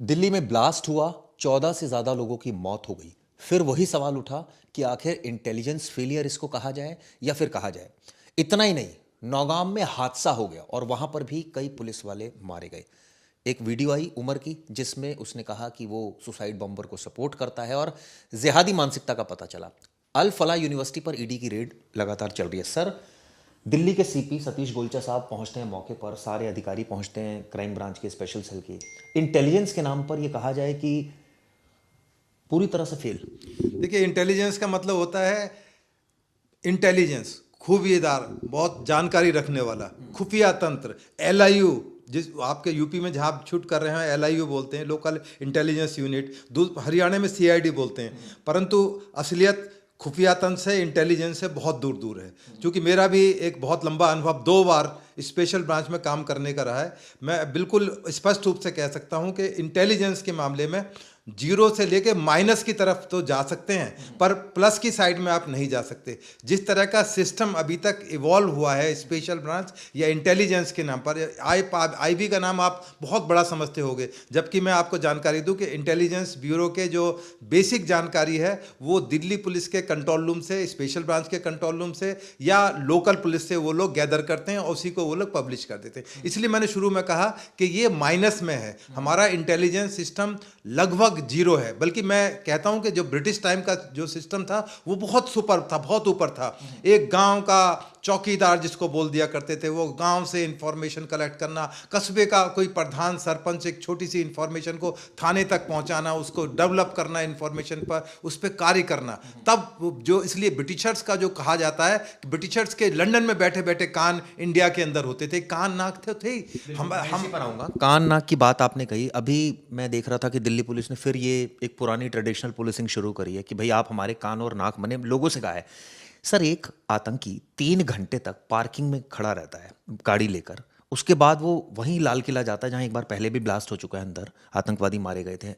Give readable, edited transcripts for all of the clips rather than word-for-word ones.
दिल्ली में ब्लास्ट हुआ, 14 से ज्यादा लोगों की मौत हो गई। फिर वही सवाल उठा कि आखिर इंटेलिजेंस फेलियर इसको कहा जाए या फिर कहा जाए। इतना ही नहीं, नौगाम में हादसा हो गया और वहां पर भी कई पुलिस वाले मारे गए। एक वीडियो आई उमर की जिसमें उसने कहा कि वो सुसाइड बॉम्बर को सपोर्ट करता है और जिहादी मानसिकता का पता चला। अल फला यूनिवर्सिटी पर ईडी की रेड लगातार चल रही है। सर, दिल्ली के सीपी सतीश गोलचा साहब पहुंचते हैं मौके पर, सारे अधिकारी पहुंचते हैं क्राइम ब्रांच के स्पेशल सेल के। इंटेलिजेंस के नाम पर यह कहा जाए कि पूरी तरह से फेल। देखिए, इंटेलिजेंस का मतलब होता है इंटेलिजेंस, खूबियदार, बहुत जानकारी रखने वाला, खुफिया तंत्र, एलआईयू। जिस आपके यूपी में जहाँ आप शूट कर रहे हैं एलआईयू बोलते हैं, लोकल इंटेलिजेंस यूनिट। हरियाणा में सीआईडी बोलते हैं। परंतु असलियत खुफिया तंत्र से, इंटेलिजेंस से बहुत दूर दूर है। क्योंकि मेरा भी एक बहुत लंबा अनुभव 2 बार स्पेशल ब्रांच में काम करने का रहा है। मैं बिल्कुल स्पष्ट रूप से कह सकता हूं कि इंटेलिजेंस के मामले में जीरो से लेके माइनस की तरफ तो जा सकते हैं, पर प्लस की साइड में आप नहीं जा सकते। जिस तरह का सिस्टम अभी तक इवॉल्व हुआ है स्पेशल ब्रांच या इंटेलिजेंस के नाम पर, आईबी का नाम आप बहुत बड़ा समझते होंगे, जबकि मैं आपको जानकारी दूं कि इंटेलिजेंस ब्यूरो के जो बेसिक जानकारी है वो दिल्ली पुलिस के कंट्रोल रूम से, स्पेशल ब्रांच के कंट्रोल रूम से या लोकल पुलिस से वो लोग गैदर करते हैं और उसी को वो लोग पब्लिश कर देते हैं। इसलिए मैंने शुरू में कहा कि ये माइनस में है। हमारा इंटेलिजेंस सिस्टम लगभग जीरो है। बल्कि मैं कहता हूं कि जो ब्रिटिश टाइम का जो सिस्टम था वो बहुत सुपर था, बहुत ऊपर था। एक गांव का चौकीदार जिसको बोल दिया करते थे, वो गांव से इंफॉर्मेशन कलेक्ट करना, कस्बे का कोई प्रधान सरपंच एक छोटी सी इंफॉर्मेशन को थाने तक पहुंचाना, उसको डेवलप करना, इंफॉर्मेशन पर उस पर कार्य करना। तब जो, इसलिए ब्रिटिशर्स का जो कहा जाता है कि ब्रिटिशर्स के लंदन में बैठे बैठे कान इंडिया के अंदर होते थे, कान नाक थे। हम पर आऊंगा। कान नाक की बात आपने कही, अभी मैं देख रहा था कि दिल्ली पुलिस ने फिर ये एक पुरानी ट्रेडिशनल पुलिसिंग शुरू करी है कि भाई आप हमारे कान और नाक बने, लोगों से कहा है। सर, एक आतंकी 3 घंटे तक पार्किंग में खड़ा रहता है गाड़ी लेकर, उसके बाद वो वहीं लाल किला जाता है जहां एक बार पहले भी ब्लास्ट हो चुका है, अंदर आतंकवादी मारे गए थे।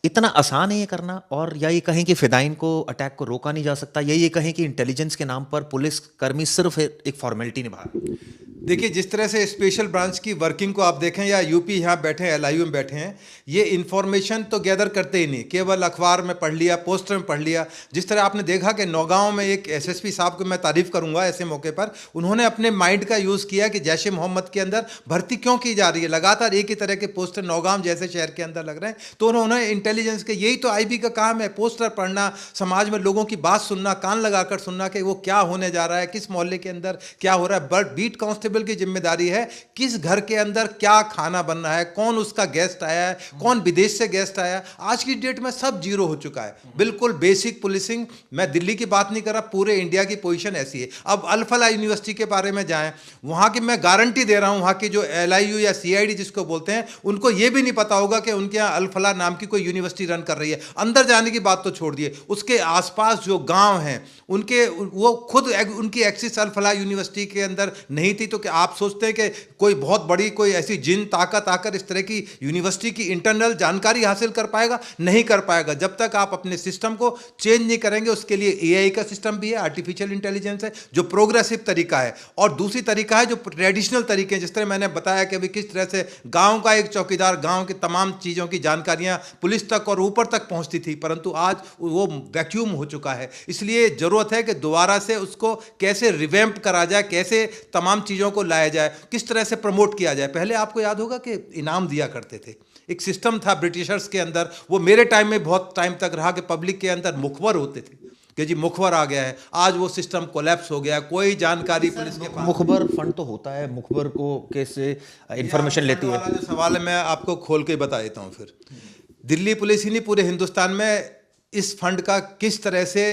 इतना आसान है ये करना? और या ये कहें कि फिदाइन को, अटैक को रोका नहीं जा सकता, या ये कहें कि इंटेलिजेंस के नाम पर पुलिस कर्मी सिर्फ एक फॉर्मेलिटी निभा रहे हैं? देखिए, जिस तरह से स्पेशल ब्रांच की वर्किंग को आप देखें या यूपी यहाँ बैठे हैं, एलआईयू में बैठे हैं, ये इन्फॉर्मेशन तो गैदर करते ही नहीं, केवल अखबार में पढ़ लिया, पोस्टर में पढ़ लिया। जिस तरह आपने देखा कि नौगांव में एक एसएसपी साहब को मैं तारीफ करूंगा ऐसे मौके पर, उन्होंने अपने माइंड का यूज़ किया कि जैश ए मोहम्मद के अंदर भर्ती क्यों की जा रही है। लगातार एक ही तरह के पोस्टर नौगांव जैसे शहर के अंदर लग रहे हैं, तो उन्होंने इंटेलिजेंस के, यही तो आईबी का काम है, पोस्टर पढ़ना, समाज में लोगों की बात सुनना, कान लगाकर सुनना कि वो क्या होने जा रहा है, किस मोहल्ले के अंदर क्या हो रहा है। बट बीट कांस्टेबल की जिम्मेदारी है किस घर के अंदर क्या खाना बन रहा है, कौन उसका गेस्ट आया है, कौन विदेश से गेस्ट आया। आज की डेट में सब जीरो हो चुका है, बिल्कुल बेसिक पुलिसिंग। मैं दिल्ली की बात नहीं कर रहा, पूरे इंडिया की पोजीशन ऐसी है। अब अल फला यूनिवर्सिटी के बारे में जाएं, वहां की मैं गारंटी दे रहा हूं, वहां की जो एलआईयू या सीआईडी जिसको बोलते हैं, उनको यह भी नहीं पता होगा कि उनके यहां अल फला नाम की कोई यूनिवर्सिटी रन कर रही है। अंदर जाने की बात तो छोड़ दिए, उसके आसपास जो गांव हैं उनके, वो खुद उनकी एक्सिस अल फला यूनिवर्सिटी के अंदर नहीं थी। तो क्या आप सोचते हैं कि कोई बहुत बड़ी, कोई ऐसी जिन ताकत आकर इस तरह की यूनिवर्सिटी की इंटरनल जानकारी हासिल कर पाएगा? नहीं कर पाएगा। जब तक आप अपने सिस्टम को चेंज नहीं करेंगे। उसके लिए एआई का सिस्टम भी है, आर्टिफिशियल इंटेलिजेंस है, जो प्रोग्रेसिव तरीका है, और दूसरी तरीका है जो ट्रेडिशनल तरीके हैं। जिस तरह मैंने बताया कि अभी किस तरह से गांव का एक चौकीदार गांव की तमाम चीज़ों की जानकारियां पुलिस तक और ऊपर तक पहुंचती थी, परंतु आज वो वैक्यूम हो चुका है। इसलिए जरूरत है कि दोबारा से उसको कैसे रिवैम्प करा जाए, कैसे तमाम चीज़ों को लाया जाए, किस तरह से प्रमोट किया जाए। पहले आपको याद होगा कि इनाम दिया करते थे, एक सिस्टम था ब्रिटिशर्स के अंदर, वो मेरे टाइम में बहुत टाइम तक रहा कि पब्लिक के अंदर मुखबर होते थे कि जी मुखबर आ गया है। आज वो सिस्टम कोलैप्स हो गया, कोई जानकारी पुलिस के पास। मुखबर फंड तो होता है, मुखबर को कैसे इंफॉर्मेशन लेती है? जो सवाल है मैं आपको खोल के बता देता हूँ। फिर दिल्ली पुलिस ही नहीं, पूरे हिंदुस्तान में इस फंड का किस तरह से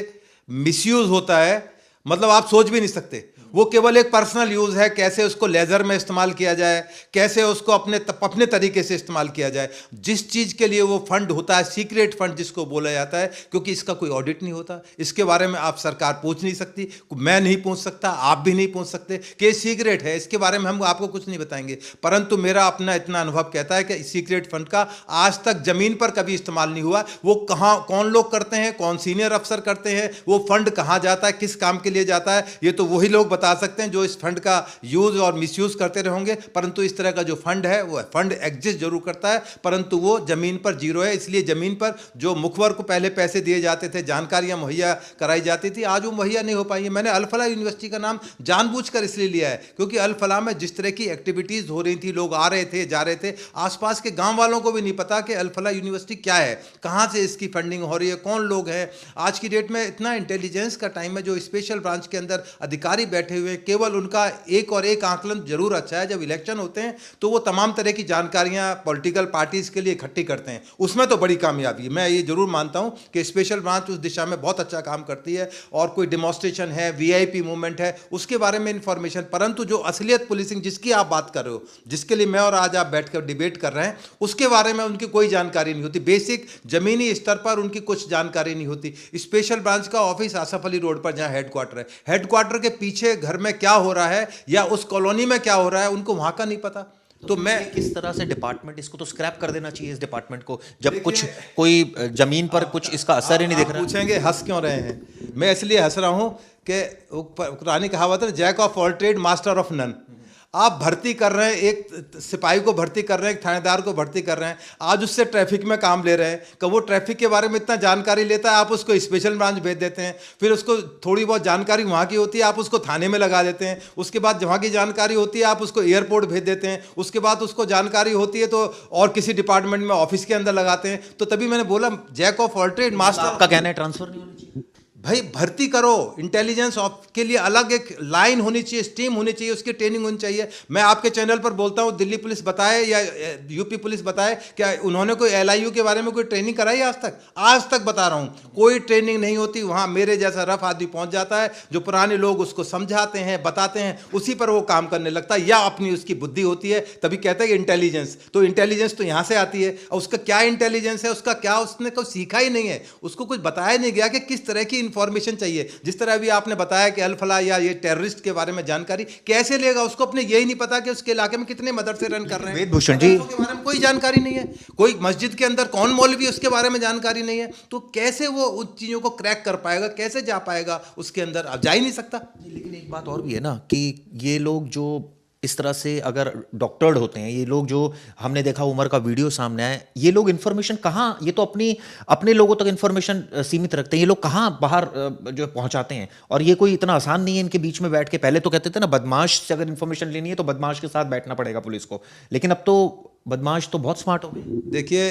मिसयूज होता है, मतलब आप सोच भी नहीं सकते। वो केवल एक पर्सनल यूज़ है, कैसे उसको लेज़र में इस्तेमाल किया जाए, कैसे उसको अपने तरीके से इस्तेमाल किया जाए। जिस चीज़ के लिए वो फंड होता है, सीक्रेट फंड जिसको बोला जाता है, क्योंकि इसका कोई ऑडिट नहीं होता, इसके बारे में आप सरकार पूछ नहीं सकती, मैं नहीं पूछ सकता, आप भी नहीं पूछ सकते कि सीक्रेट है, इसके बारे में हम आपको कुछ नहीं बताएंगे। परंतु मेरा अपना इतना अनुभव कहता है कि सीक्रेट फंड का आज तक ज़मीन पर कभी इस्तेमाल नहीं हुआ। वो कहाँ, कौन लोग करते हैं, कौन सीनियर अफसर करते हैं, वो फंड कहाँ जाता है, किस काम के लिए जाता है, ये तो वही लोग बता सकते हैं जो इस फंड का यूज और मिसयूज करते रहेंगे, परंतु इस तरह का जो फंड है वो फंड एग्जिस्ट जरूर करता है, परंतु वो जमीन पर जीरो है। इसलिए जमीन पर जो मुखबर को पहले पैसे दिए जाते थे, जानकारियां मुहैया कराई जाती थी, आज वो मुहैया नहीं हो पाई है। मैंने अल फलाह यूनिवर्सिटी का नाम जानबूझकर इसलिए लिया है क्योंकि अल फलाह में जिस तरह की एक्टिविटीज हो रही थी, लोग आ रहे थे, जा रहे थे, आसपास के गांव वालों को भी नहीं पता कि अल फलाह यूनिवर्सिटी क्या है, कहां से इसकी फंडिंग हो रही है, कौन लोग हैं। आज की डेट में इतना इंटेलिजेंस का टाइम है, जो स्पेशल ब्रांच के अंदर अधिकारी बैठे हुए हैं, केवल उनका एक और एक आकलन जरूर अच्छा है, जब इलेक्शन होते हैं तो वो तमाम तरह की जानकारियां पॉलिटिकल पार्टीज के लिए इकट्ठी करते हैं, उसमें तो बड़ी कामयाबी है। मैं ये जरूर मानता हूं कि स्पेशल ब्रांच उस दिशा में बहुत अच्छा काम करती है, और कोई डिमॉन्स्ट्रेशन है, वीआईपी मूवमेंट है, उसके बारे में इंफॉर्मेशन, परंतु जो असलियत पुलिसिंग जिसकी आप बात कर रहे हो, जिसके लिए मैं और आज आप बैठकर डिबेट कर रहे हैं, उसके बारे में उनकी कोई जानकारी नहीं होती। बेसिक जमीनी स्तर पर उनकी कुछ जानकारी नहीं होती। स्पेशल ब्रांच का ऑफिस आसफ अली रोड पर जहां हेडक्वार्टर है, हेडक्वार्टर के पीछे घर में क्या हो रहा है या उस कॉलोनी में क्या हो रहा है, उनको वहां का नहीं पता। तो मैं किस तरह से डिपार्टमेंट, इसको तो स्क्रैप कर देना चाहिए इस डिपार्टमेंट को, जब कुछ कोई जमीन पर कुछ इसका असर ही नहीं दिख रहा। पूछेंगे हंस क्यों रहे हैं? मैं इसलिए हंस रहा हूं कि पुरानी कहावत है, jack of all trade master of none. आप भर्ती कर रहे हैं, एक सिपाही को भर्ती कर रहे हैं, एक थानेदार को भर्ती कर रहे हैं, आज उससे ट्रैफिक में काम ले रहे हैं, कब वो ट्रैफिक के बारे में इतना जानकारी लेता है, आप उसको स्पेशल ब्रांच भेज देते हैं, फिर उसको थोड़ी बहुत जानकारी वहाँ की होती है, आप उसको थाने में लगा देते हैं, उसके बाद वहाँ की जानकारी होती है, आप उसको एयरपोर्ट भेज देते हैं, उसके बाद उसको जानकारी होती है तो और किसी डिपार्टमेंट में ऑफिस के अंदर लगाते हैं। तो तभी मैंने बोला jack of all trade master. आपका कहना है ट्रांसफर नहीं होना चाहिए? भाई भर्ती करो, इंटेलिजेंस के लिए अलग एक लाइन होनी चाहिए, स्ट्रीम होनी चाहिए, उसकी ट्रेनिंग होनी चाहिए। मैं आपके चैनल पर बोलता हूँ, दिल्ली पुलिस बताए या यूपी पुलिस बताए, क्या उन्होंने कोई एलआईयू के बारे में कोई ट्रेनिंग कराई आज तक? आज तक बता रहा हूँ, कोई ट्रेनिंग नहीं होती। वहाँ मेरे जैसा रफ आदमी पहुँच जाता है, जो पुराने लोग उसको समझाते हैं, बताते हैं, उसी पर वो काम करने लगता है, या अपनी उसकी बुद्धि होती है, तभी कहते हैं इंटेलिजेंस। तो इंटेलिजेंस तो यहाँ से आती है, और उसका क्या इंटेलिजेंस है, उसका क्या, उसने कोई सीखा ही नहीं है, उसको कुछ बताया नहीं गया कि किस तरह की इंफॉर्मेशन चाहिए। जिस तरह अभी आपने बताया कि अल फलाह या ये टेररिस्ट के बारे में जानकारी कैसे लेगा, उसको अपने यही नहीं पता कि उसके इलाके में कितने मदरसे रन कर रहे हैं, वेदभूषण जी के बारे में कोई जानकारी नहीं है, कोई मस्जिद के अंदर कौन मौलवी उसके बारे में जानकारी नहीं है, तो कैसे वो उन चीजों को क्रैक कर पाएगा, कैसे जा पाएगा उसके अंदर? अब जा ही नहीं सकता। लेकिन एक बात और भी है ना कि ये लोग जो इस तरह से अगर डॉक्टर्ड होते हैं, ये लोग जो हमने देखा उमर का वीडियो सामने आया, ये लोग इन्फॉर्मेशन कहाँ, ये तो अपने लोगों तक इन्फॉर्मेशन सीमित रखते हैं, ये लोग कहाँ बाहर जो पहुंचाते हैं? और ये कोई इतना आसान नहीं है इनके बीच में बैठ के। पहले तो कहते थे ना, बदमाश से अगर इन्फॉर्मेशन लेनी है तो बदमाश के साथ बैठना पड़ेगा पुलिस को, लेकिन अब तो बदमाश तो बहुत स्मार्ट हो गए। देखिए,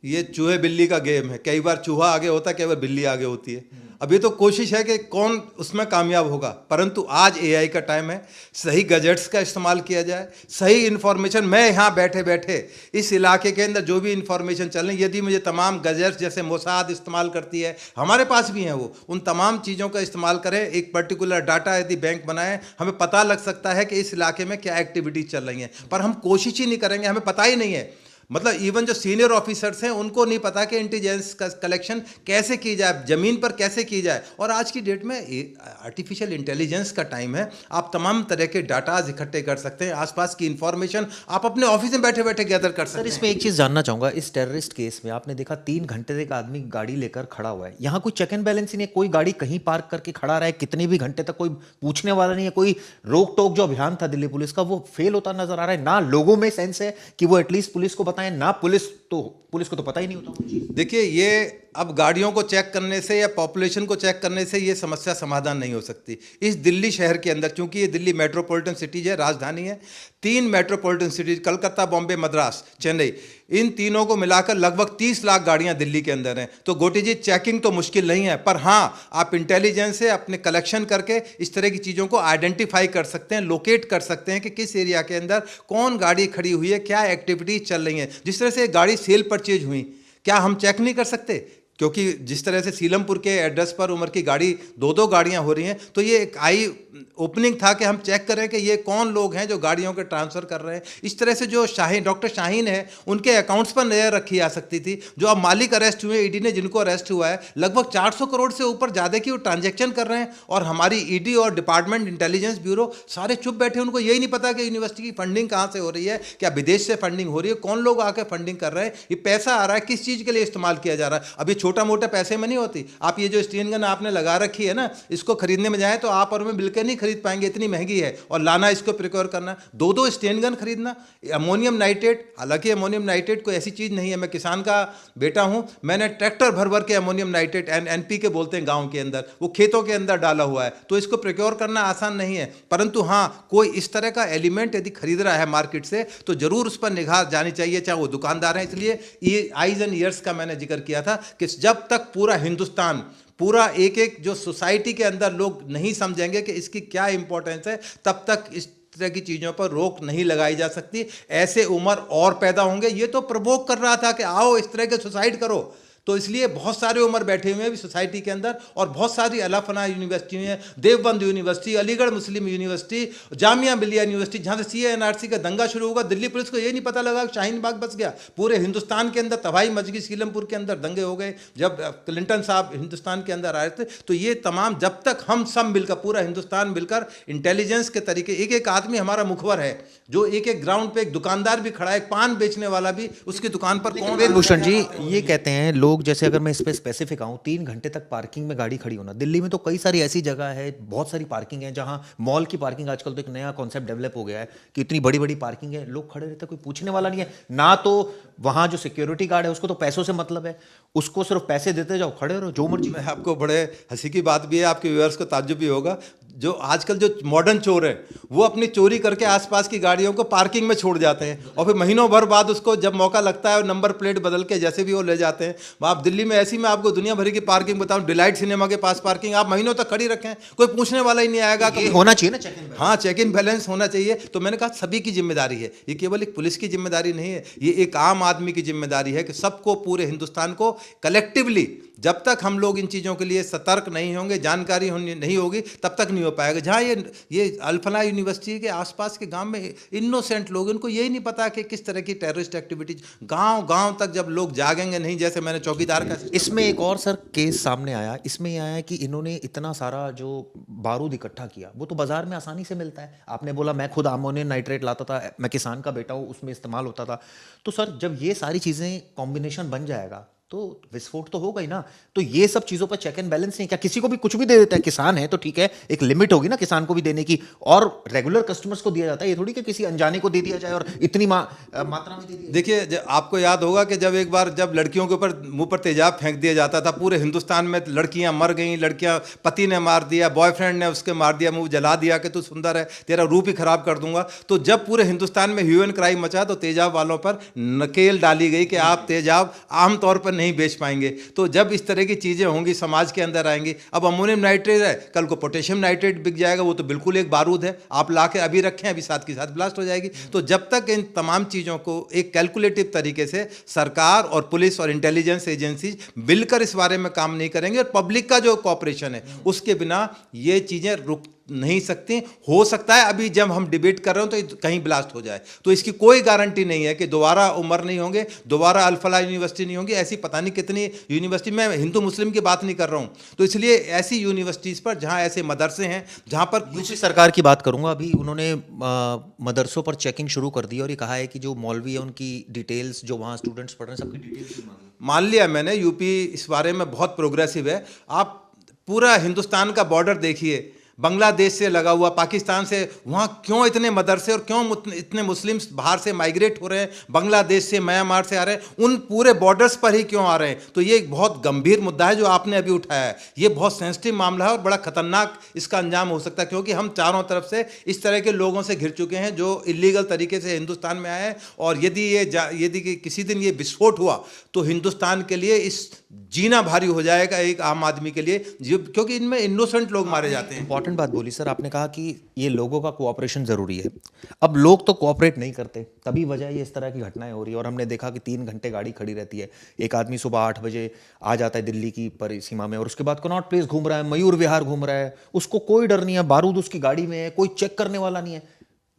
ये चूहे बिल्ली का गेम है, कई बार चूहा आगे होता है, कई बार बिल्ली आगे होती है। अब ये तो कोशिश है कि कौन उसमें कामयाब होगा, परंतु आज एआई का टाइम है, सही गैजेट्स का इस्तेमाल किया जाए, सही इन्फॉर्मेशन। मैं यहाँ बैठे बैठे इस इलाके के अंदर जो भी इन्फॉर्मेशन चल रही, यदि मुझे तमाम गैजेट्स जैसे मोसाद इस्तेमाल करती है, हमारे पास भी हैं वो, उन तमाम चीज़ों का इस्तेमाल करें, एक पर्टिकुलर डाटा यदि बैंक बनाए, हमें पता लग सकता है कि इस इलाके में क्या एक्टिविटीज चल रही हैं, पर हम कोशिश ही नहीं करेंगे, हमें पता ही नहीं है। मतलब इवन जो सीनियर ऑफिसर्स हैं उनको नहीं पता कि इंटेलिजेंस का कलेक्शन कैसे की जाए, जमीन पर कैसे की जाए। और आज की डेट में आर्टिफिशियल इंटेलिजेंस का टाइम है, आप तमाम तरह के डाटाज इकट्ठे कर सकते हैं, आसपास की इंफॉर्मेशन आप अपने ऑफिस में बैठे बैठे गैदर कर सकते हैं। सर, इसमें एक चीज़ जानना चाहूँगा, इस टेररिस्ट केस में आपने देखा 3 घंटे तक आदमी गाड़ी लेकर खड़ा हुआ है, यहाँ कोई चेक एंड बैलेंस ही नहीं है, कोई गाड़ी कहीं पार्क करके खड़ा रहा है कितने भी घंटे तक, कोई पूछने वाला नहीं है, कोई रोक टोक जो अभियान था दिल्ली पुलिस का वो फेल होता नजर आ रहा है। ना लोगों में सेंस है कि वो एटलीस्ट पुलिस को बताएं, ना पुलिस को तो पता ही नहीं होता। देखिए, ये अब गाड़ियों को चेक करने से या पॉपुलेशन को चेक करने से ये समस्या समाधान नहीं हो सकती। इस दिल्ली शहर के अंदर, क्योंकि ये दिल्ली मेट्रोपॉलिटन सिटीज है, राजधानी है, 3 मेट्रोपॉलिटन सिटीज, कलकत्ता, बॉम्बे, मद्रास, चेन्नई, इन तीनों को मिलाकर लगभग 30 लाख गाड़ियां दिल्ली के अंदर हैं। तो गोटी जी, चेकिंग तो मुश्किल नहीं है, पर हाँ, आप इंटेलिजेंस से अपने कलेक्शन करके इस तरह की चीज़ों को आइडेंटिफाई कर सकते हैं, लोकेट कर सकते हैं कि किस एरिया के अंदर कौन गाड़ी खड़ी हुई है, क्या एक्टिविटीज चल रही हैं। जिस तरह से गाड़ी सेल परचेज हुई, क्या हम चेक नहीं कर सकते? क्योंकि जिस तरह से सीलमपुर के एड्रेस पर उमर की गाड़ी 2-2 गाड़ियां हो रही हैं, तो ये एक आई ओपनिंग था कि हम चेक करें कि ये कौन लोग हैं जो गाड़ियों के ट्रांसफ़र कर रहे हैं। इस तरह से जो डॉक्टर शाहीन है, उनके अकाउंट्स पर नज़र रखी जा सकती थी। जो अब मालिक अरेस्ट हुए, ईडी ने जिनको अरेस्ट हुआ है, लगभग 400 करोड़ से ऊपर ज़्यादा की वो ट्रांजैक्शन कर रहे हैं, और हमारी ईडी और डिपार्टमेंट इंटेलिजेंस ब्यूरो सारे चुप बैठे, उनको यही नहीं पता कि यूनिवर्सिटी की फंडिंग कहाँ से हो रही है, क्या विदेश से फंडिंग हो रही है, कौन लोग आकर फंडिंग कर रहे हैं, ये पैसा आ रहा है किस चीज़ के लिए इस्तेमाल किया जा रहा है। अब ये छोटा मोटा पैसे में नहीं होती। आप ये जो स्टेन गन आपने लगा रखी है ना, इसको खरीदने में जाए तो आप और मैं मिलकर नहीं खरीद पाएंगे, इतनी महंगी है। और लाना, इसको प्रिक्योर करना, दो स्टेन गन खरीदना, अमोनियम नाइट्रेट, हालांकि अमोनियम नाइट्रेट कोई ऐसी चीज़ नहीं है, मैं किसान का बेटा हूँ, मैंने ट्रैक्टर भर भर के अमोनियम नाइट्रेट NPK बोलते हैं गाँव के अंदर, वो खेतों के अंदर डाला हुआ है, तो इसको प्रिक्योर करना आसान नहीं है। परंतु हाँ, कोई इस तरह का एलिमेंट यदि खरीद रहा है मार्केट से तो जरूर उस पर निगाह जानी चाहिए, चाहे वो दुकानदार है। इसलिए ये आइज एंड ईयर्स का मैंने जिक्र किया था कि जब तक पूरा हिंदुस्तान, पूरा एक एक जो सोसाइटी के अंदर लोग नहीं समझेंगे कि इसकी क्या इंपॉर्टेंस है, तब तक इस तरह की चीज़ों पर रोक नहीं लगाई जा सकती। ऐसे उम्र और पैदा होंगे। ये तो प्रवोक कर रहा था कि आओ इस तरह के सुसाइड करो, तो इसलिए बहुत सारे उम्र बैठे हुए हैं भी सोसाइटी के अंदर, और बहुत सारी अलाफना यूनिवर्सिटी हैं, देवबंद यूनिवर्सिटी, अलीगढ़ मुस्लिम यूनिवर्सिटी, जामिया मिलिया यूनिवर्सिटी, जहाँ से CA-NRC का दंगा शुरू होगा, दिल्ली पुलिस को ये नहीं पता लगा कि शाहीन बाग बच गया। पूरे हिंदुस्तान के अंदर तबाही मच गई, सीलमपुर के अंदर दंगे हो गए जब क्लिंटन साहब हिंदुस्तान के अंदर आए थे। तो ये तमाम, जब तक हम सब मिलकर, पूरा हिंदुस्तान मिलकर इंटेलिजेंस के तरीके, एक एक आदमी हमारा मुखबर है, जो एक एक ग्राउंड पे एक दुकानदार भी खड़ा है, एक पान बेचने वाला भी, उसकी दुकान पर कौन। वेद भूषण जी, ये कहते हैं लोग, जैसे अगर मैं इस पे स्पेसिफिक आऊं, 3 घंटे तक पार्किंग में गाड़ी खड़ी होना, दिल्ली में तो कई सारी ऐसी जगह है, बहुत सारी पार्किंग है, जहां मॉल की पार्किंग आजकल तो एक नया कॉन्सेप्ट डेवलप हो गया है कि इतनी बड़ी बड़ी पार्किंग है, लोग खड़े रहते हैं, कोई पूछने वाला नहीं है ना। तो वहां जो सिक्योरिटी गार्ड है उसको तो पैसों से मतलब है, उसको सिर्फ पैसे देते जाओ, खड़े रहो जो मर्जी। मैं आपको, बड़े हंसी की बात भी है, आपके व्यूअर्स को ताज्जुब भी होगा, जो आजकल जो मॉडर्न चोर है वो अपनी चोरी करके आसपास की गाड़ियों को पार्किंग में छोड़ जाते हैं, और फिर महीनों भर बाद उसको जब मौका लगता है और नंबर प्लेट बदल के जैसे भी वो ले जाते हैं। आप दिल्ली में ऐसी, मैं आपको दुनिया भर की पार्किंग बताऊं, डिलाइट सिनेमा के पास पार्किंग आप महीनों तक खड़ी रखें, कोई पूछने वाला ही नहीं आएगा। ये होना चाहिए ना चेक इन। हाँ, चेक इन बैलेंस होना चाहिए। तो मैंने कहा सभी की जिम्मेदारी है, ये केवल एक पुलिस की जिम्मेदारी नहीं है, ये एक आम आदमी की जिम्मेदारी है कि सबको, पूरे हिंदुस्तान को कलेक्टिवली, जब तक हम लोग इन चीज़ों के लिए सतर्क नहीं होंगे, जानकारी नहीं होगी, तब तक नहीं हो पाएगा। जहाँ ये अल्फला यूनिवर्सिटी के आसपास के गांव में इनोसेंट लोग, इनको यही नहीं पता कि किस तरह की टेररिस्ट एक्टिविटीज, गांव तक जब लोग जागेंगे नहीं, जैसे मैंने चौकीदार का। इसमें एक और सर केस सामने आया, इसमें ये आया कि इन्होंने इतना सारा जो बारूद इकट्ठा किया, वो तो बाजार में आसानी से मिलता है। आपने बोला मैं खुद अमोनियम नाइट्रेट लाता था, मैं किसान का बेटा हूँ, उसमें इस्तेमाल होता था। तो सर जब ये सारी चीज़ें कॉम्बिनेशन बन जाएगा तो विस्फोट तो होगा ही ना। तो ये सब चीजों पर चेक एंड बैलेंस नहीं, क्या किसी को भी कुछ भी दे देता है? किसान है तो ठीक है, एक लिमिट होगी ना किसान को भी देने की, और रेगुलर कस्टमर्स को दिया जाता है, ये थोड़ी कि किसी अनजाने को दे दिया जाए और इतनी मात्रा में दे दिया। देखिए, आपको याद होगा कि जब एक बार जब लड़कियों के ऊपर मुंह पर तेजाब फेंक दिया जाता था, पूरे हिंदुस्तान में लड़कियां मर गई, लड़कियां, पति ने मार दिया, बॉयफ्रेंड ने उसके मार दिया, मुंह जला दिया कि तू सुंदर है, तेरा रूप ही खराब कर दूंगा। तो जब पूरे हिंदुस्तान में ह्यू एंड क्राइम मचा, तो तेजाब वालों पर नकेल डाली गई कि आप तेजाब आमतौर पर नहीं बेच पाएंगे। तो जब इस तरह की चीज़ें होंगी, समाज के अंदर आएंगी। अब अमोनियम नाइट्रेट है, कल को पोटेशियम नाइट्रेट बिक जाएगा, वो तो बिल्कुल एक बारूद है, आप ला के अभी रखें, अभी साथ के साथ ब्लास्ट हो जाएगी। तो जब तक इन तमाम चीज़ों को एक कैलकुलेटिव तरीके से सरकार और पुलिस और इंटेलिजेंस एजेंसीज मिलकर इस बारे में काम नहीं करेंगे, और पब्लिक का जो कॉपरेशन है, उसके बिना ये चीज़ें रुक नहीं सकती। हो सकता है अभी जब हम डिबेट कर रहे हो तो कहीं ब्लास्ट हो जाए, तो इसकी कोई गारंटी नहीं है कि दोबारा उमर नहीं होंगे, दोबारा अल्फला यूनिवर्सिटी नहीं होंगी। ऐसी पता नहीं कितनी यूनिवर्सिटी, मैं हिंदू मुस्लिम की बात नहीं कर रहा हूं। तो इसलिए ऐसी यूनिवर्सिटीज़ पर, जहां ऐसे मदरसे हैं, जहां पर दूसरी सरकार की बात करूंगा, अभी उन्होंने मदरसों पर चेकिंग शुरू कर दी और ये कहा है कि जो मौलवी है उनकी डिटेल्स, जो वहाँ स्टूडेंट्स पढ़ रहे हैं, सबकी डिटेल्स भी मांगी। मान लिया मैंने, यूपी इस बारे में बहुत प्रोग्रेसिव है। आप पूरा हिंदुस्तान का बॉर्डर देखिए, बांग्लादेश से लगा हुआ, पाकिस्तान से, वहाँ क्यों इतने मदरसे और क्यों इतने मुस्लिम्स बाहर से माइग्रेट हो रहे हैं, बांग्लादेश से, म्यांमार से आ रहे हैं, उन पूरे बॉर्डर्स पर ही क्यों आ रहे हैं? तो ये एक बहुत गंभीर मुद्दा है जो आपने अभी उठाया है। ये बहुत सेंसिटिव मामला है और बड़ा खतरनाक इसका अंजाम हो सकता है, क्योंकि हम चारों तरफ से इस तरह के लोगों से घिर चुके हैं जो इलीगल तरीके से हिंदुस्तान में आए हैं। और यदि किसी दिन ये विस्फोट हुआ तो हिंदुस्तान के लिए इस जीना भारी हो जाएगा, एक आम आदमी के लिए, क्योंकि इनमें इनोसेंट लोग मारे जाते हैं। इंपॉर्टेंट बात बोली सर आपने, कहा कि ये लोगों का कोऑपरेशन जरूरी है। अब लोग तो कोऑपरेट नहीं करते, तभी वजह ये इस तरह की घटनाएं हो रही है। और हमने देखा कि 3 घंटे गाड़ी खड़ी रहती है, एक आदमी सुबह 8 बजे आ जाता है दिल्ली की परिसीमा में, और उसके बाद कनॉट प्लेस घूम रहा है, मयूर विहार घूम रहा है, उसको कोई डर नहीं है, बारूद उसकी गाड़ी में है, कोई चेक करने वाला नहीं है।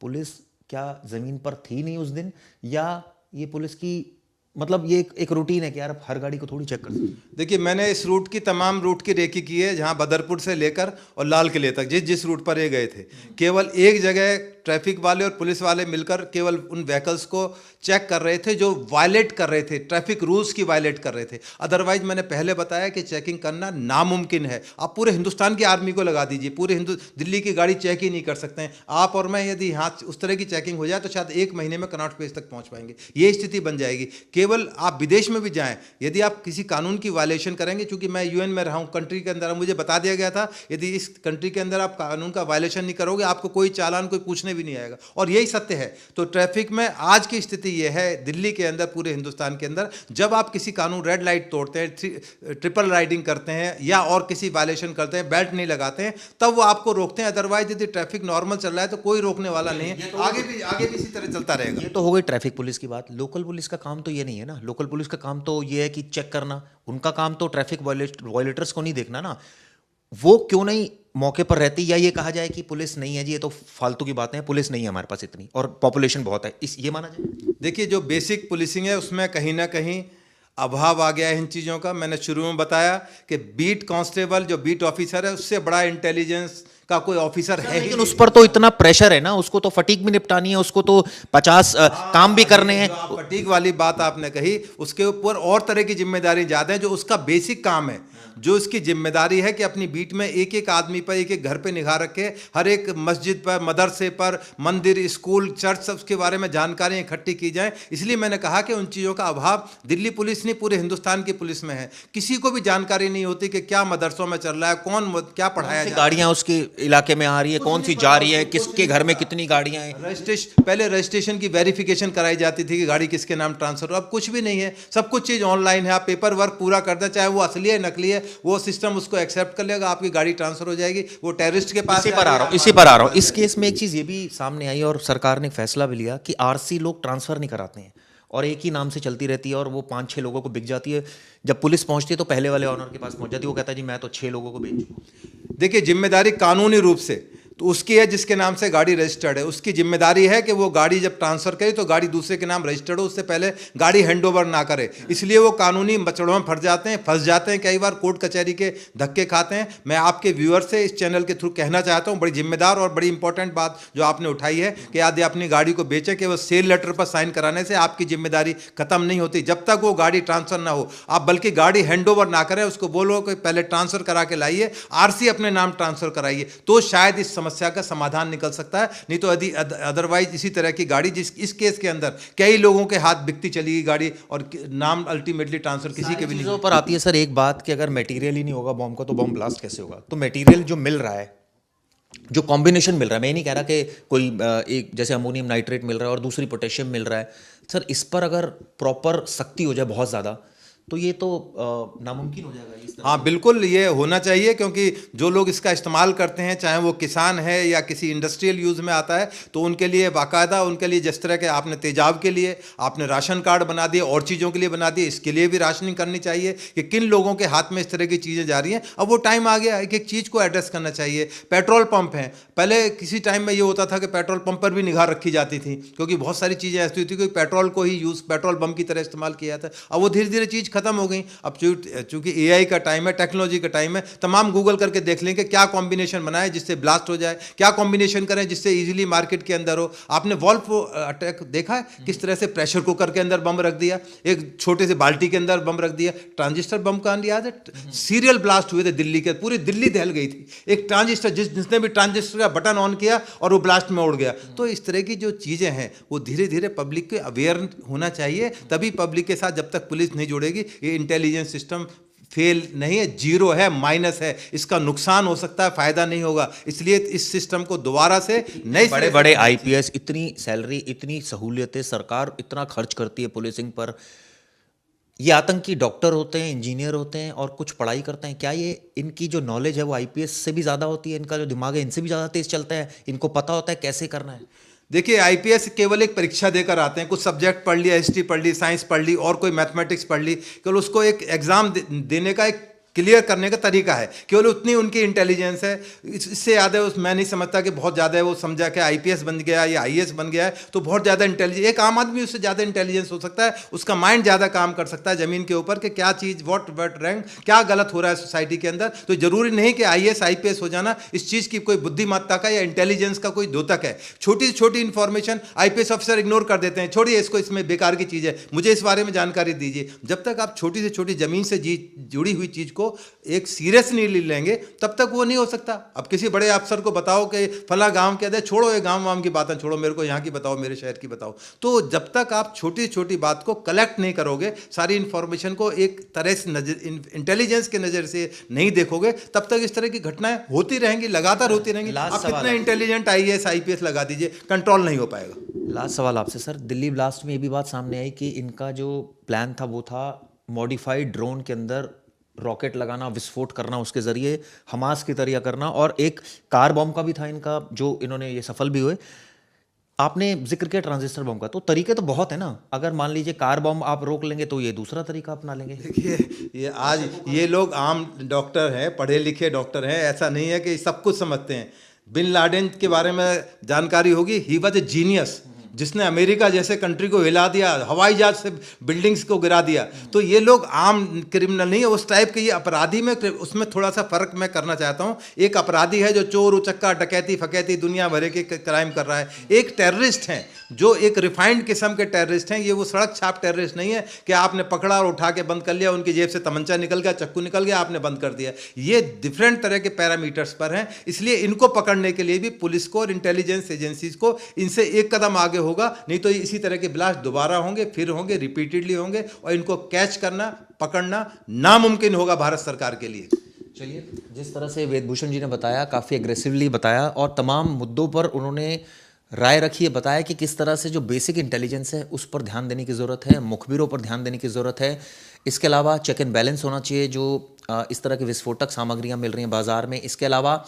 पुलिस क्या जमीन पर थी नहीं उस दिन, या ये पुलिस की मतलब ये एक रूटीन है कि यार आप हर गाड़ी को थोड़ी चेक कर सकते हैं। देखिए, मैंने इस रूट की तमाम रूट की रेकी की है, जहां बदरपुर से लेकर और लाल किले तक जिस जिस रूट पर ये गए थे, केवल एक जगह ट्रैफिक वाले और पुलिस वाले मिलकर केवल उन व्हीकल्स को चेक कर रहे थे जो वायलेट कर रहे थे, ट्रैफिक रूल्स की वायलेट कर रहे थे। अदरवाइज मैंने पहले बताया कि चेकिंग करना नामुमकिन है। आप पूरे हिंदुस्तान की आर्मी को लगा दीजिए, पूरे दिल्ली की गाड़ी चेक ही नहीं कर सकते हैं आप और मैं। यदि यहाँ उस तरह की चेकिंग हो जाए तो शायद 1 महीने में कनॉट प्लेस तक पहुँच पाएंगे। ये स्थिति बन जाएगी। केवल आप विदेश में भी जाएं, यदि आप किसी कानून की वायलेशन करेंगे, चूंकि मैं यूएन में रहा हूं, कंट्री के अंदर मुझे बता दिया गया था यदि इस कंट्री के अंदर आप कानून का वायलेशन नहीं करोगे आपको कोई चालान कोई पूछने भी नहीं आएगा, और यही सत्य है। तो ट्रैफिक में आज की स्थिति यह है दिल्ली के अंदर, पूरे हिंदुस्तान के अंदर, जब आप किसी कानून रेड लाइट तोड़ते हैं, ट्रिपल राइडिंग करते हैं या और किसी वायलेशन करते हैं, बेल्ट नहीं लगाते हैं, तब वो आपको रोकते हैं। अदरवाइज यदि ट्रैफिक नॉर्मल चल रहा है तो कोई रोकने वाला नहीं है। आगे भी इसी तरह चलता रहेगा। ये तो हो गई ट्रैफिक पुलिस की बात। लोकल पुलिस का काम तो ये नहीं है ना। लोकल पुलिस का काम तो ये है कि चेक करना। उनका काम तो ट्रैफिक वायलेटर्स को नहीं देखना ना। वो क्यों नहीं मौके पर रहती, या ये कहा जाए कि पुलिस नहीं है जी, ये तो फालतू की बातें हैं, पुलिस नहीं है हमारे पास इतनी और पॉपुलेशन बहुत है, इस ये माना जाए। देखिए, जो बेसिक पुलिसिंग है उसमें कहीं ना कहीं अभाव आ गया है इन चीज़ों का। मैंने शुरू में बताया कि बीट कांस्टेबल जो बीट ऑफिसर है उससे बड़ा इंटेलिजेंस का कोई ऑफिसर है ही लेकिन उस पर तो इतना प्रेशर है ना, उसको तो फटीक भी निपटानी है, उसको तो 50 काम भी करने हैं। फटीक वाली बात आपने कही, उसके ऊपर और तरह की जिम्मेदारी ज़्यादा है। जो उसका बेसिक काम है, जो इसकी जिम्मेदारी है कि अपनी बीट में एक एक आदमी पर, एक एक घर पे निगाह रखे, हर एक मस्जिद पर, मदरसे पर, मंदिर, स्कूल, चर्च, सब के बारे में जानकारी इकट्ठी की जाए। इसलिए मैंने कहा कि उन चीज़ों का अभाव दिल्ली पुलिस नहीं, पूरे हिंदुस्तान की पुलिस में है। किसी को भी जानकारी नहीं होती कि क्या मदरसों में चल रहा है, कौन क्या पढ़ाया जा रहा है, गाड़ियां उसके इलाके में आ रही है, कौन सी जा रही है, किसके घर में कितनी गाड़ियां हैं। पहले रजिस्ट्रेशन की वेरिफिकेशन कराई जाती थी कि गाड़ी किसके नाम ट्रांसफर हो। अब कुछ भी नहीं है, सब कुछ चीज़ ऑनलाइन है। आप पेपर वर्क पूरा कर दें, चाहे वो असली है नकली है, वो सिस्टम उसको एक्सेप्ट कर लेगा, आपकी गाड़ी ट्रांसफर हो जाएगी। वो टेररिस्ट के पास इसी पर आ रहा हूँ। इस केस में एक चीज़ ये भी सामने आई और सरकार ने फैसला भी लिया कि आरसी लोग ट्रांसफर नहीं कराते हैं और एक ही नाम से चलती रहती है और वो 5-6 लोगों को बिक जाती है। जब पुलिस पहुंचती है तो पहले वाले ऑनर के पास पहुंच जाती है, वो कहता है जी मैं तो 6 लोगों को बेच चुका हूं। देखिए, जिम्मेदारी कानूनी रूप से तो उसकी है जिसके नाम से गाड़ी रजिस्टर्ड है। उसकी जिम्मेदारी है कि वो गाड़ी जब ट्रांसफर करे तो गाड़ी दूसरे के नाम रजिस्टर्ड हो, उससे पहले गाड़ी हैंडओवर ना करे। इसलिए वो कानूनी मचड़ों में फंस जाते हैं, कई बार कोर्ट कचहरी के धक्के खाते हैं। मैं आपके व्यूअर से इस चैनल के थ्रू कहना चाहता हूँ, बड़ी जिम्मेदार और बड़ी इंपॉर्टेंट बात जो आपने उठाई है कि यदि अपनी गाड़ी को बेचें, केवल सेल लेटर पर साइन कराने से आपकी जिम्मेदारी खत्म नहीं होती। जब तक वो गाड़ी ट्रांसफर ना हो, आप बल्कि गाड़ी हैंडओवर ना करें, उसको बोलो कि पहले ट्रांसफर करा के लाइए, आरसी अपने नाम ट्रांसफर कराइए, तो शायद इस समस्या का समाधान निकल सकता है। नहीं तो यदि अदरवाइज इसी तरह की गाड़ी, इस केस के अंदर कई लोगों के हाथ बिकती चली गई गाड़ी और नाम अल्टीमेटली ट्रांसफर किसी के भी नहीं। पर आती है सर एक बात कि अगर मटेरियल ही नहीं होगा बॉम्ब का तो बॉम्ब ब्लास्ट कैसे होगा। तो मटेरियल जो मिल रहा है, जो कॉम्बिनेशन मिल रहा है, मैं नहीं कह रहा कि कोई एक जैसे अमोनियम नाइट्रेट मिल रहा है और दूसरी पोटेशियम मिल रहा है सर, इस पर अगर प्रॉपर सख्ती हो जाए बहुत ज़्यादा तो ये तो नामुमकिन हो जाएगा इस तरह। हाँ बिल्कुल, ये होना चाहिए, क्योंकि जो लोग इसका इस्तेमाल करते हैं, चाहे वो किसान है या किसी इंडस्ट्रियल यूज़ में आता है, तो उनके लिए बाकायदा, उनके लिए जिस तरह के आपने तेजाब के लिए आपने राशन कार्ड बना दिए, और चीज़ों के लिए बना दिए, इसके लिए भी राशनिंग करनी चाहिए कि किन लोगों के हाथ में इस तरह की चीज़ें जा रही हैं। अब वो टाइम आ गया, एक एक चीज़ को एड्रेस करना चाहिए। पेट्रोल पंप हैं, पहले किसी टाइम में ये होता था कि पेट्रोल पंप पर भी निगाह रखी जाती थी, क्योंकि बहुत सारी चीज़ें ऐसी होती थी कि पेट्रोल को ही पेट्रोल बम की तरह इस्तेमाल किया था। अब वो धीरे धीरे चीज़ खत्म हो गई। अब चूंकि एआई का टाइम है, टेक्नोलॉजी का टाइम है, तमाम गूगल करके देख लें कि क्या कॉम्बिनेशन बनाए जिससे ब्लास्ट हो जाए, क्या कॉम्बिनेशन करें जिससे इजीली मार्केट के अंदर हो। आपने वॉल्व अटैक देखा है, किस तरह से प्रेशर कुकर के अंदर बम रख दिया, एक छोटे से बाल्टी के अंदर बम रख दिया। ट्रांजिस्टर बम का याद है, सीरियल ब्लास्ट हुए थे दिल्ली के, पूरी दिल्ली दहल गई थी। एक ट्रांजिस्टर, जिसने भी ट्रांजिस्टर का बटन ऑन किया और वो ब्लास्ट में उड़ गया। तो इस तरह की जो चीज़ें हैं वो धीरे धीरे पब्लिक के अवेयर होना चाहिए, तभी पब्लिक के साथ जब तक पुलिस नहीं जुड़ेगी, ये इंटेलिजेंस सिस्टम फेल नहीं है, जीरो है, माइनस है। इसका नुकसान हो सकता है, फायदा नहीं होगा। इसलिए इस सिस्टम को दोबारा से नए बड़े बड़े आईपीएस, इतनी सैलरी, इतनी सहूलियतें, सरकार इतना खर्च करती है पुलिसिंग पर, ये आतंकी डॉक्टर होते हैं, इंजीनियर होते हैं और कुछ पढ़ाई करते हैं। क्या ये इनकी जो नॉलेज है वो आईपीएस से भी ज़्यादा होती है? इनका जो दिमाग है इनसे भी ज़्यादा तेज चलता है? इनको पता होता है कैसे करना है? देखिए, आईपीएस केवल एक परीक्षा देकर आते हैं, कुछ सब्जेक्ट पढ़ लिया, हिस्ट्री पढ़ ली, साइंस पढ़ ली और कोई मैथमेटिक्स पढ़ ली, केवल उसको एक एग्ज़ाम देने का एक क्लियर करने का तरीका है, केवल उतनी उनकी इंटेलिजेंस है। इससे ज़्यादा मैं नहीं समझता कि बहुत ज़्यादा है वो समझा कि आईपीएस बन गया या आईएएस बन गया है तो बहुत ज़्यादा इंटेलिजेंस, एक आम आदमी उससे ज़्यादा इंटेलिजेंस हो सकता है, उसका माइंड ज़्यादा काम कर सकता है ज़मीन के ऊपर कि क्या चीज़ व्हाट रैंक क्या गलत हो रहा है सोसाइटी के अंदर। तो ज़रूरी नहीं कि आईएएस आईपीएस हो जाना इस चीज़ की कोई बुद्धिमत्ता का या इंटेलिजेंस का कोई द्योतक है। छोटी से छोटी इंफॉर्मेशन आईपीएस ऑफिसर इग्नोर कर देते हैं, छोड़िए इसको, इसमें बेकार की चीज़ है, मुझे इस बारे में जानकारी दीजिए। जब तक आप छोटी से छोटी ज़मीन से जुड़ी हुई चीज़ को एक सीरियस नहीं ले लेंगे तब तक वो नहीं हो सकता। अब किसी बड़े अफसर को बताओ कि फला गांव के, छोड़ो ये गांव वाम की बातें छोड़ो, मेरे को यहाँ की बताओ, मेरे शहर की बताओ। तो जब तक आप छोटी छोटी बात को कलेक्ट नहीं करोगे, सारी इंफॉर्मेशन को एक तरह से इंटेलिजेंस के नज़र से नहीं देखोगे, तब तक इस तरह की घटनाएं होती रहेंगी, लगातार होती रहेंगी। आप कितना इंटेलिजेंट आईएएस आईपीएस लगा दीजिए, कंट्रोल नहीं हो पाएगा। लास्ट सवाल आपसे सर, दिल्ली ब्लास्ट में ये भी बात सामने आई कि इनका जो प्लान था वो था मॉडिफाइड ड्रोन के अंदर रॉकेट लगाना, विस्फोट करना, उसके जरिए हमास की तरह करना, और एक कार बॉम्ब का भी था इनका जो इन्होंने ये सफल भी हुए। आपने जिक्र किया ट्रांजिस्टर बम का, तो तरीके तो बहुत है ना। अगर मान लीजिए कार बम आप रोक लेंगे तो ये दूसरा तरीका अपना लेंगे। देखिए ये आज ये लोग आम डॉक्टर हैं, पढ़े लिखे डॉक्टर हैं, ऐसा नहीं है कि सब कुछ समझते हैं। बिन लाडेन के बारे में जानकारी होगी, ही वॉज ए जीनियस, जिसने अमेरिका जैसे कंट्री को हिला दिया, हवाई जहाज से बिल्डिंग्स को गिरा दिया। तो ये लोग आम क्रिमिनल नहीं है, उस टाइप के ये अपराधी में, उसमें थोड़ा सा फर्क मैं करना चाहता हूँ। एक अपराधी है जो चोर उचक्का डकैती फकैती दुनिया भर के क्राइम कर रहा है, एक टेररिस्ट हैं जो एक रिफाइंड किस्म के टेररिस्ट हैं। ये वो सड़क छाप टेररिस्ट नहीं है कि आपने पकड़ा और उठा के बंद कर लिया, उनकी जेब से तमंचा निकल गया, चक्कू निकल गया, आपने बंद कर दिया। ये डिफरेंट तरह के पैरामीटर्स पर हैं, इसलिए इनको पकड़ने के लिए भी पुलिस को और इंटेलिजेंस एजेंसीज को इनसे एक कदम आगे होगा, नहीं तो इसी तरह के ब्लास्ट दोबारा होंगे, फिर होंगे, रिपीटेडली होंगे, और इनको कैच करना, पकड़ना नामुमकिन होगा भारत सरकार के लिए। चलिए, जिस तरह से वेदभूषण जी ने बताया, काफ़ी एग्रेसिवली बताया और तमाम मुद्दों पर उन्होंने राय रखी है, बताया कि किस तरह से जो बेसिक इंटेलिजेंस है उस पर ध्यान देने की ज़रूरत है, मुखबिरों पर ध्यान देने की ज़रूरत है। इसके अलावा चेक एंड बैलेंस होना चाहिए, जो इस तरह की विस्फोटक सामग्रियाँ मिल रही हैं बाज़ार में। इसके अलावा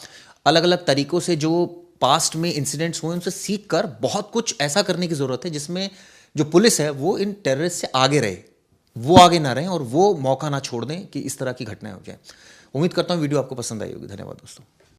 अलग अलग तरीक़ों से जो पास्ट में इंसिडेंट्स हुए उनसे सीख कर बहुत कुछ ऐसा करने की ज़रूरत है जिसमें जो पुलिस है वो इन टेररिस्ट से आगे रहे, वो आगे ना रहें और वो मौका ना छोड़ दें कि इस तरह की घटनाएं हो जाएं। उम्मीद करता हूँ वीडियो आपको पसंद आई होगी। धन्यवाद दोस्तों।